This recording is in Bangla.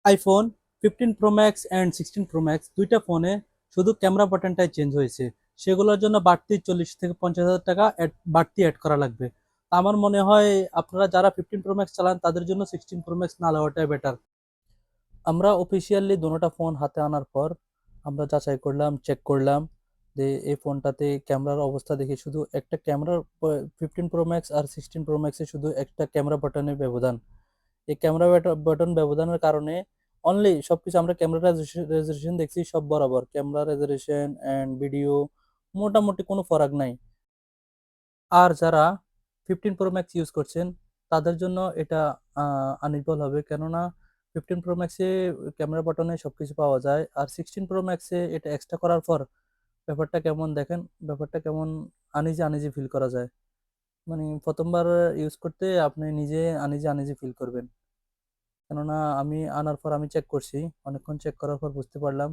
IPhone 15 pro max and 16 pro max দুইটা ফোনে শুধু ক্যামেরা বাটনটাই চেঞ্জ হয়েছে। সেগুলোর জন্য বাড়তি 40 থেকে 50 হাজার টাকা বাড়তি অ্যাড করা লাগবে। তা আমার মনে হয় আপনারা যারা 15 প্রো ম্যাক্স চালান তাদের জন্য 16 প্রো ম্যাক্স না নেওয়াটাই বেটার। আমরা অফিসিয়ালি দুটোটা ফোন হাতে আনার পর আমরা যাচাই করলাম, চেক করলাম যে এই ফোনটাতে ক্যামেরার অবস্থা দেখি শুধু একটা ক্যামেরার 15 প্রো ম্যাক্স আর 16 প্রো ম্যাক্সে শুধু একটা ক্যামেরা বাটনের ব্যবধান। এই ক্যামেরা বাটন ব্যবধানের কারণে অনলি সবকিছু আমরা ক্যামেরা রেজলিউশন দেখছি সব বরাবর, ক্যামেরা রেজলিউশন অ্যান্ড ভিডিও মোটামুটি কোনো ফারাক নাই। আর যারা 15 প্রো ম্যাক্স ইউজ করছেন তাদের জন্য এটা আনইকুয়াল হবে, কেননা 15 প্রো ম্যাক্সে ক্যামেরা বাটনে সবকিছু পাওয়া যায়, আর 16 প্রো ম্যাক্সে এটা এক্সট্রা করার পর ব্যাপারটা কেমন দেখেন, ব্যাপারটা কেমন আনিজি আনিজি ফিল করা যায়। মানে প্রথমবার ইউজ করতে আপনি নিজে আনিজি আনিজি ফিল করবেন। কেননা আমি আনার পর আমি চেক করছি, অনেকক্ষণ চেক করার পর বুঝতে পারলাম